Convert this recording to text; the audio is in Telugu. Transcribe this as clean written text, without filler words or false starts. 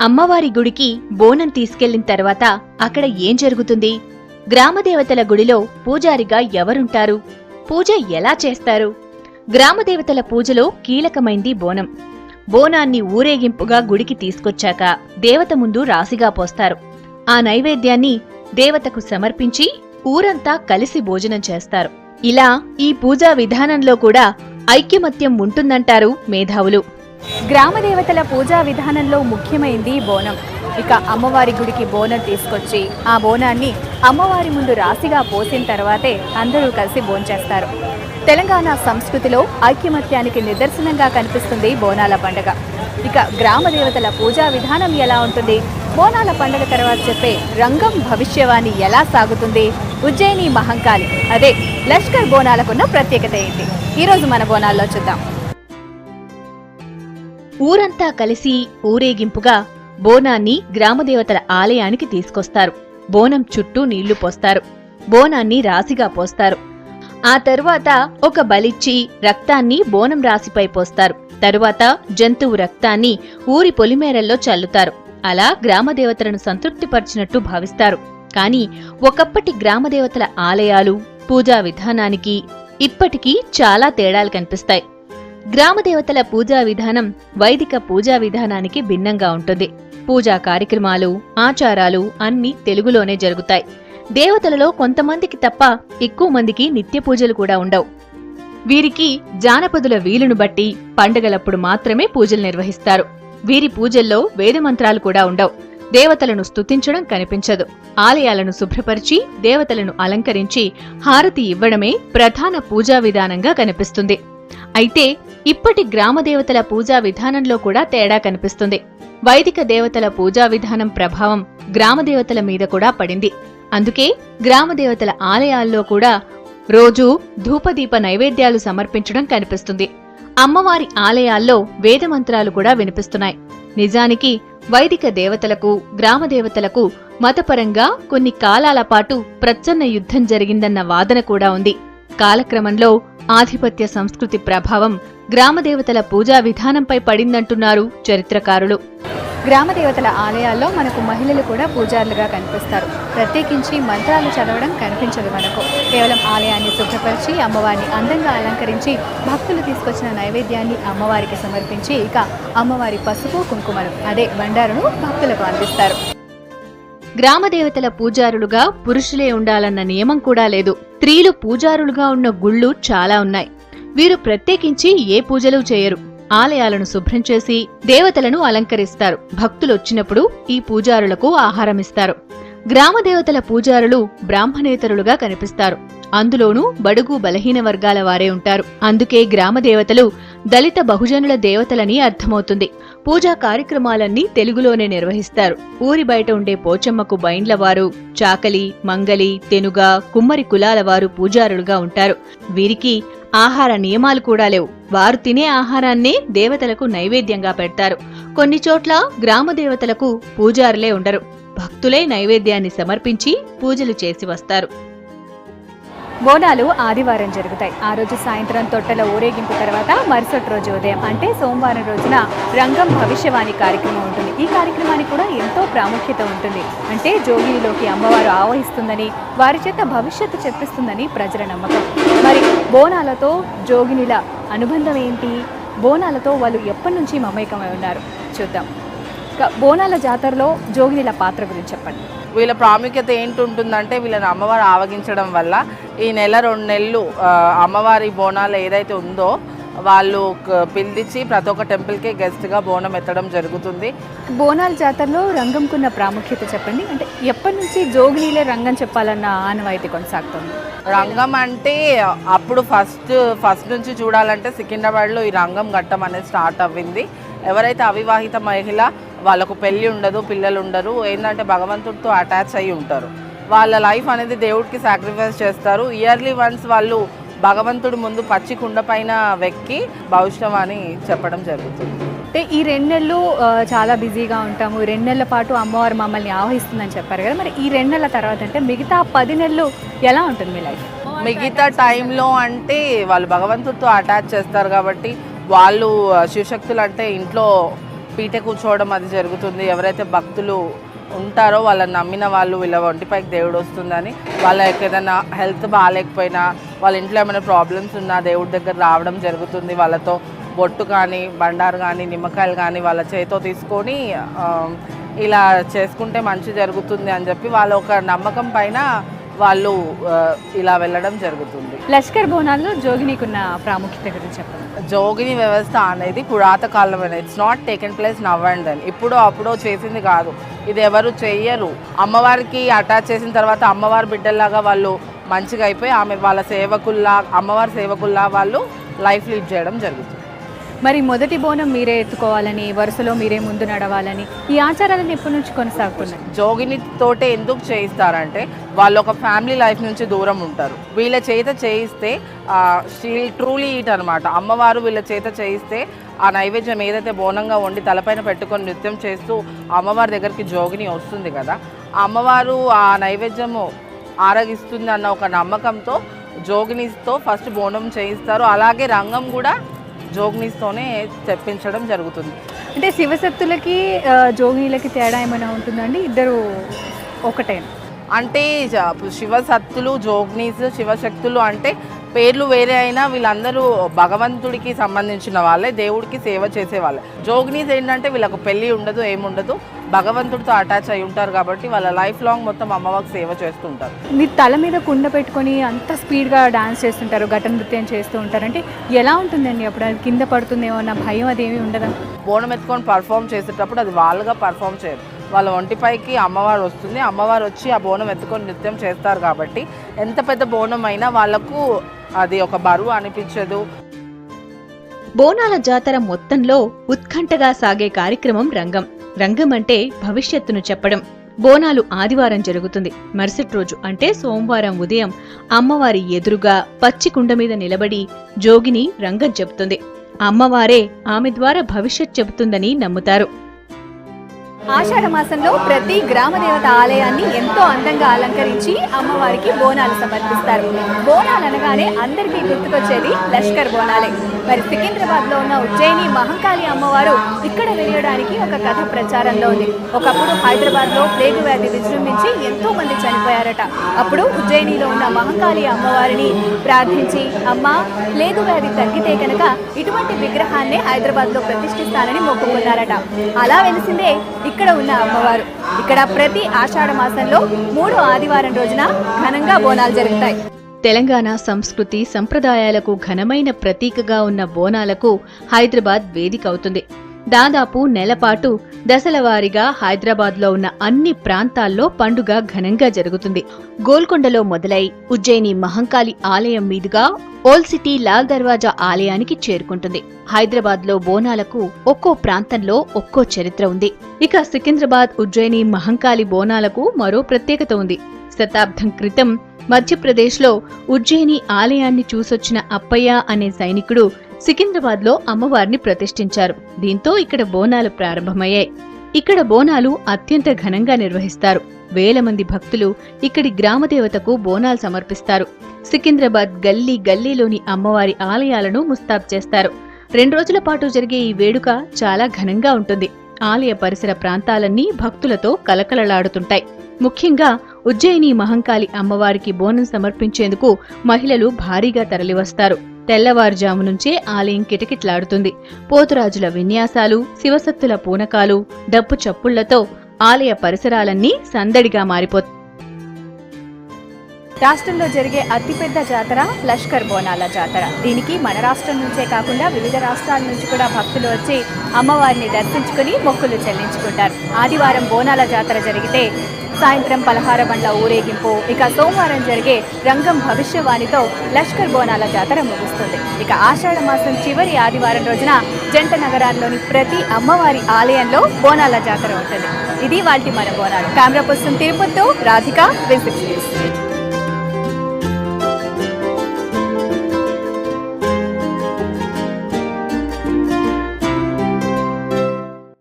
అమ్మవారి గుడికి బోనం తీసుకెళ్లిన తర్వాత అక్కడ ఏం జరుగుతుంది? గ్రామదేవతల గుడిలో పూజారిగా ఎవరుంటారు? పూజ ఎలా చేస్తారు? గ్రామదేవతల పూజలో కీలకమైంది బోనం. బోనాన్ని ఊరేగింపుగా గుడికి తీసుకొచ్చాక దేవత ముందు రాశిగా పోస్తారు. ఆ నైవేద్యాన్ని దేవతకు సమర్పించి ఊరంతా కలిసి భోజనం చేస్తారు. ఇలా ఈ పూజా విధానంలో కూడా ఐక్యమత్యం ఉంటుందంటారు మేధావులు. గ్రామదేవతల పూజా విధానంలో ముఖ్యమైంది బోనం. ఇక అమ్మవారి గుడికి బోనం తీసుకొచ్చి ఆ బోనాన్ని అమ్మవారి ముందు రాశిగా పోసిన తర్వాతే అందరూ కలిసి భోంచేస్తారు. తెలంగాణ సంస్కృతిలో ఐక్యమత్యానికి నిదర్శనంగా కనిపిస్తుంది బోనాల పండుగ. ఇక గ్రామదేవతల పూజా విధానం ఎలా ఉంటుంది? బోనాల పండుగ తర్వాత చెప్పే రంగం భవిష్యవాణి ఎలా సాగుతుంది? ఉజ్జయిని మహంకాళి అదే లష్కర్ బోనాలకున్న ప్రత్యేకత ఏంటి? ఈరోజు మన బోనాల్లో చూద్దాం. ఊరంతా కలిసి ఊరేగింపుగా బోనాన్ని గ్రామదేవతల ఆలయానికి తీసుకొస్తారు. బోనం చుట్టూ నీళ్లు పోస్తారు. బోనాన్ని రాశిగా పోస్తారు. ఆ తరువాత ఒక బలిచ్చి రక్తాన్ని బోనం రాశిపై పోస్తారు. తరువాత జంతువు రక్తాన్ని ఊరి పొలిమేరల్లో చల్లుతారు. అలా గ్రామదేవతలను సంతృప్తిపరిచినట్టు భావిస్తారు. కాని ఒకప్పటి గ్రామదేవతల ఆలయాలు పూజా విధానానికి ఇప్పటికీ చాలా తేడాలు కనిపిస్తాయి. గ్రామదేవతల పూజా విధానం వైదిక పూజా విధానానికి భిన్నంగా ఉంటుంది. పూజా కార్యక్రమాలు, ఆచారాలు అన్నీ తెలుగులోనే జరుగుతాయి. దేవతలలో కొంతమందికి తప్ప ఎక్కువ మందికి నిత్య పూజలు కూడా ఉండవు. వీరికి జానపదుల వీలును బట్టి పండుగలప్పుడు మాత్రమే పూజలు నిర్వహిస్తారు. వీరి పూజల్లో వేదమంత్రాలు కూడా ఉండవు. దేవతలను స్తుతించడం కనిపించదు. ఆలయాలను శుభ్రపరిచి దేవతలను అలంకరించి హారతి ఇవ్వడమే ప్రధాన పూజా విధానంగా కనిపిస్తుంది. అయితే ఇప్పటి గ్రామదేవతల పూజా విధానంలో కూడా తేడా కనిపిస్తుంది. వైదిక దేవతల పూజా విధానం ప్రభావం గ్రామదేవతల మీద కూడా పడింది. అందుకే గ్రామదేవతల ఆలయాల్లో కూడా రోజూ ధూపదీప నైవేద్యాలు సమర్పించడం కనిపిస్తుంది. అమ్మవారి ఆలయాల్లో వేదమంత్రాలు కూడా వినిపిస్తున్నాయి. నిజానికి వైదిక దేవతలకు, గ్రామదేవతలకు మతపరంగా కొన్ని కాలాల పాటు ప్రచ్ఛన్న యుద్ధం జరిగిందన్న వాదన కూడా ఉంది. కాలక్రమంలో ఆధిపత్య సంస్కృతి ప్రభావం గ్రామదేవతల పూజా విధానంపై పడిందంటున్నారు చరిత్రకారులు. గ్రామదేవతల ఆలయాల్లో మనకు మహిళలు కూడా పూజారులుగా కనిపిస్తారు. ప్రత్యేకించి మంత్రాలు చదవడం కనిపించదు మనకు. కేవలం ఆలయాన్ని శుభ్రపరిచి అమ్మవారిని అందంగా అలంకరించి భక్తులు తీసుకొచ్చిన నైవేద్యాన్ని అమ్మవారికి సమర్పించి ఇక అమ్మవారి పసుపు కుంకుమలు అదే బండారును భక్తులకు అందిస్తారు. గ్రామదేవతల పూజారులుగా పురుషులే ఉండాలన్న నియమం కూడా లేదు. స్త్రీలు పూజారులుగా ఉన్న గుళ్ళు చాలా ఉన్నాయి. వీరు ప్రత్యేకించి ఏ పూజలు చేయరు. ఆలయాలను శుభ్రం చేసి దేవతలను అలంకరిస్తారు. భక్తులొచ్చినప్పుడు ఈ పూజారులకు ఆహారమిస్తారు. గ్రామదేవతల పూజారులు బ్రాహ్మణేతరులుగా కనిపిస్తారు. అందులోనూ బడుగు బలహీన వర్గాల వారే ఉంటారు. అందుకే గ్రామదేవతలు దళిత బహుజనుల దేవతలని అర్థమవుతుంది. పూజా కార్యక్రమాలన్నీ తెలుగులోనే నిర్వహిస్తారు. ఊరి బయట ఉండే పోచమ్మకు బైండ్లవారు, చాకలి, మంగలి, తెనుగ, కుమ్మరి కులాల వారు పూజారులుగా ఉంటారు. వీరికి ఆహార నియమాలు కూడా లేవు. వారు తినే ఆహారాన్నే దేవతలకు నైవేద్యంగా పెడతారు. కొన్ని చోట్ల గ్రామదేవతలకు పూజారులే ఉండరు. భక్తులే నైవేద్యాన్ని సమర్పించి పూజలు చేసి వస్తారు. బోనాలు ఆదివారం జరుగుతాయి. ఆ రోజు సాయంత్రం తొట్టెల ఊరేగింపు తర్వాత మరుసటి రోజు ఉదయం అంటే సోమవారం రోజున రంగం భవిష్యవాణి కార్యక్రమం ఉంటుంది. ఈ కార్యక్రమానికి కూడా ఎంతో ప్రాముఖ్యత ఉంటుంది. అంటే జోగినిలోకి అమ్మవారు ఆవహిస్తుందని, వారి చేత భవిష్యత్తు చెప్పిస్తుందని ప్రజల నమ్మకం. మరి బోనాలతో జోగినిల అనుబంధం ఏంటి? బోనాలతో వాళ్ళు ఎప్పటి నుంచి మమేకమై ఉన్నారు చూద్దాం. బోనాల జాతరలో జోగినిల పాత్ర గురించి చెప్పండి. వీళ్ళ ప్రాముఖ్యత ఏంటి ఉంటుందంటే వీళ్ళని అమ్మవారు ఆవగించడం వల్ల ఈ నెల 2 నెలలు అమ్మవారి బోనాలు ఏదైతే ఉందో వాళ్ళు పిలిచి ప్రతి ఒక్క టెంపుల్కి గెస్ట్గా బోనం ఎత్తడం జరుగుతుంది. బోనాల జాతరలో రంగంకున్న ప్రాముఖ్యత చెప్పండి. అంటే ఎప్పటి నుంచి జోగినిలే రంగం చెప్పాలన్న ఆనవాయితీ కొనసాగుతుంది? రంగం అంటే అప్పుడు ఫస్ట్ నుంచి చూడాలంటే సికింద్రాబాద్లో ఈ రంగం ఘట్టం అనేది స్టార్ట్ అవ్వింది. ఎవరైతే అవివాహిత మహిళ వాళ్ళకు పెళ్ళి ఉండదు, పిల్లలు ఉండరు, ఏంటంటే భగవంతుడితో అటాచ్ అయ్యి ఉంటారు. వాళ్ళ లైఫ్ అనేది దేవుడికి సాక్రిఫైస్ చేస్తారు. ఇయర్లీ వన్స్ వాళ్ళు భగవంతుడి ముందు పచ్చి కుండ పైన వెక్కి భవిష్యవాణి చెప్పడం జరుగుతుంది. అంటే ఈ 2 నెలలు చాలా బిజీగా ఉంటాము. 2 నెలల పాటు అమ్మవారు మమ్మల్ని ఆవహిస్తుందని చెప్పారు కదా. మరి ఈ 2 నెలల తర్వాత అంటే మిగతా 10 నెలలు ఎలా ఉంటుంది మీ లైఫ్? మిగతా టైంలో అంటే వాళ్ళు భగవంతుడితో అటాచ్ చేస్తారు కాబట్టి వాళ్ళు శివశక్తులు అంటే ఇంట్లో పీట కూర్చోవడం అది జరుగుతుంది. ఎవరైతే భక్తులు ఉంటారో వాళ్ళని నమ్మిన వాళ్ళు వీళ్ళ ఒంటిపైకి దేవుడు వస్తుందని, వాళ్ళకి ఏదైనా హెల్త్ బాగాలేకపోయినా, వాళ్ళ ఇంట్లో ఏమైనా ప్రాబ్లమ్స్ ఉన్నా దేవుడి దగ్గర రావడం జరుగుతుంది. వాళ్ళతో బొట్టు కానీ, బండారు కానీ, నిమ్మకాయలు కానీ వాళ్ళ చేతితో తీసుకొని ఇలా చేసుకుంటే మంచి జరుగుతుంది అని చెప్పి వాళ్ళ ఒక నమ్మకం పైన వాళ్ళు ఇలా వెళ్ళడం జరుగుతుంది. లష్కర్ బోనాల్లో జోగినీకున్న ప్రాముఖ్యత గురించి చెప్పండి. జోగిని వ్యవస్థ అనేది పురాతకాలమైన, it's not taken place now and then, ఇప్పుడు అప్పుడో చేసింది కాదు. ఇది ఎవరు చెయ్యరు. అమ్మవారికి అటాచ్ చేసిన తర్వాత అమ్మవారి బిడ్డల్లాగా వాళ్ళు మంచిగా అయిపోయి ఆమె వాళ్ళ సేవకుల్లా, అమ్మవారి సేవకుల్లా వాళ్ళు లైఫ్ లీడ్ చేయడం జరుగుతుంది. మరి మొదటి బోనం మీరే ఎత్తుకోవాలని, వరుసలో మీరే ముందు నడవాలని ఈ ఆచారాలను ఎప్పటి నుంచి కొనసాగుతున్నాయి? జోగిని తోటే ఎందుకు చేయిస్తారంటే వాళ్ళు ఒక ఫ్యామిలీ లైఫ్ నుంచి దూరం ఉంటారు. వీళ్ళ చేత చేయిస్తే షీల్ ట్రూలీ ఈట్ అనమాట. అమ్మవారు వీళ్ళ చేత చేయిస్తే ఆ నైవేద్యం ఏదైతే బోనంగా వండి తలపైన పెట్టుకొని నృత్యం చేస్తూ అమ్మవారి దగ్గరికి జోగిని వస్తుంది కదా, ఆ అమ్మవారు ఆ నైవేద్యము ఆరగిస్తుంది అన్న ఒక నమ్మకంతో జోగినితో ఫస్ట్ బోనం చేయిస్తారు. అలాగే రంగం కూడా జోగినీస్తోనే తెప్పించడం జరుగుతుంది. అంటే శివశక్తులకి జోగినీలకి తేడా ఏమైనా ఉంటుందండి? ఇద్దరు ఒకటే అంటే శివశక్తులు, జోగినీస్, శివశక్తులు అంటే పేర్లు వేరే అయినా వీళ్ళందరూ భగవంతుడికి సంబంధించిన వాళ్ళే, దేవుడికి సేవ చేసే వాళ్ళే. జోగినీస్ ఏంటంటే వీళ్ళకు పెళ్ళి ఉండదు, ఏముండదు, భగవంతుడితో అటాచ్ అయి ఉంటారు కాబట్టి వాళ్ళ లైఫ్ లాంగ్ మొత్తం అమ్మవారికి సేవ చేస్తుంటారు. మీరు తల మీద కుండ పెట్టుకొని అంత స్పీడ్గా డాన్స్ చేస్తుంటారు, ఘట నృత్యం చేస్తూ ఉంటారు, అంటే ఎలా ఉంటుందండి? అప్పుడు అది కింద పడుతుందేమో అన్న భయం అదేమీ ఉండదా? బోనం ఎత్తుకొని పర్ఫామ్ చేసేటప్పుడు అది వాళ్ళుగా పర్ఫామ్ చేయరు. వాళ్ళ ఒంటిపైకి అమ్మవారు వస్తుంది, అమ్మవారు వచ్చి ఆ బోనం ఎత్తుకొని నృత్యం చేస్తారు కాబట్టి ఎంత పెద్ద బోనం అయినా వాళ్ళకు అది ఒక బరువు అనిపించదు. బోనాల జాతర మొత్తంలో ఉత్కంఠగా సాగే కార్యక్రమం రంగం. రంగం అంటే భవిష్యత్తును చెప్పడం. బోనాలు ఆదివారం జరుగుతుంది. మరుసటి రోజు అంటే సోమవారం ఉదయం అమ్మవారి ఎదురుగా పచ్చి కుండ మీద నిలబడి జోగిని రంగం చెబుతుంది. అమ్మవారే ఆమె ద్వారా భవిష్యత్ చెబుతుందని నమ్ముతారు. ఆషాఢ మాసంలో ప్రతి గ్రామదేవత ఆలయాన్ని ఎంతో అందంగా అలంకరించి అమ్మవారికి బోనాలు సమర్పిస్తారు. బోనాలు అనగానే అందరికీ గుర్తుకొచ్చేది లష్కర్ బోనాలే. మరి సికింద్రాబాద్ లో ఉన్న ఉజ్జయిని మహంకాళి అమ్మవారు ఇక్కడ వెలియడానికి ఒక కథ ప్రచారంలో ఉంది. ఒకప్పుడు హైదరాబాద్ లో ప్లేగు వ్యాధి విజృంభించి ఎంతో మంది చనిపోయారట. అప్పుడు ఉజ్జయినిలో ఉన్న మహంకాళి అమ్మవారిని ప్రార్థించి, అమ్మ ప్లేగు వ్యాధి తగ్గితే కనుక ఇటువంటి విగ్రహాన్ని హైదరాబాద్ లో ప్రతిష్ఠిస్తానని మొక్కుకున్నారట. అలా వెలిసిందే ఇక్కడ ఉన్న అమ్మవారు. ఇక్కడ ప్రతి ఆషాఢ మాసంలో 3వ ఆదివారం రోజున ఘనంగా బోనాలు జరుగుతాయి. తెలంగాణ సంస్కృతి సంప్రదాయాలకు ఘనమైన ప్రతీకగా ఉన్న బోనాలకు హైదరాబాద్ వేదిక అవుతుంది. దాదాపు నెలపాటు దశలవారీగా హైదరాబాద్లో ఉన్న అన్ని ప్రాంతాల్లో పండుగ ఘనంగా జరుగుతుంది. గోల్కొండలో మొదలై ఉజ్జయిని మహంకాళి ఆలయం మీదుగా ఓల్డ్ సిటీ లాల్ దర్వాజా ఆలయానికి చేరుకుంటుంది. హైదరాబాద్లో బోనాలకు ఒక్కో ప్రాంతంలో ఒక్కో చరిత్ర ఉంది. ఇక సికింద్రాబాద్ ఉజ్జయిని మహంకాళి బోనాలకు మరో ప్రత్యేకత ఉంది. శతాబ్దం క్రితం మధ్యప్రదేశ్లో ఉజ్జయిని ఆలయాన్ని చూసొచ్చిన అప్పయ్య అనే సైనికుడు సికింద్రాబాద్లో అమ్మవారిని ప్రతిష్ఠించారు. దీంతో ఇక్కడ బోనాలు ప్రారంభమయ్యాయి. ఇక్కడ బోనాలు అత్యంత ఘనంగా నిర్వహిస్తారు. వేల మంది భక్తులు ఇక్కడి గ్రామదేవతకు బోనాలు సమర్పిస్తారు. సికింద్రాబాద్ గల్లీ గల్లీలోని అమ్మవారి ఆలయాలను ముస్తాబ్ చేస్తారు. 2 రోజుల పాటు జరిగే ఈ వేడుక చాలా ఘనంగా ఉంటుంది. ఆలయ పరిసర ప్రాంతాలన్నీ భక్తులతో కలకలలాడుతుంటాయి. ముఖ్యంగా ఉజ్జయిని మహంకాళి అమ్మవారికి బోనం సమర్పించేందుకు మహిళలు భారీగా తరలివస్తారు. తెల్లవారుజాము నుంచే ఆలయం కిటకిట్లాడుతుంది. పోతురాజుల విన్యాసాలు, శివసత్తుల పూనకాలు, డప్పు చప్పుళ్లతో ఆలయ పరిసరాలన్నీ సందడిగా మారిపోతాయి. రాష్ట్రంలో జరిగే అతిపెద్ద జాతర లష్కర్ బోనాల జాతర. దీనికి మన రాష్ట్రం నుంచే కాకుండా వివిధ రాష్ట్రాల నుంచి కూడా భక్తులు వచ్చి అమ్మవారిని దర్శించుకుని మొక్కులు చెల్లించుకుంటారు. ఆదివారం బోనాల జాతర జరిగితే సాయంత్రం పలహార బండ్ల ఊరేగింపు, ఇక సోమవారం జరిగే రంగం భవిష్యవాణితో లష్కర్ బోనాల జాతర ముగుస్తుంది. ఇక ఆషాఢ మాసం చివరి ఆదివారం రోజున జంట నగరాల్లోని ప్రతి అమ్మవారి ఆలయంలో బోనాల జాతర ఉంటుంది. ఇది వాటి మన బోనాలు. కెమెరా పర్సన్ తిరుపతితో రాధిక, V6 న్యూస్.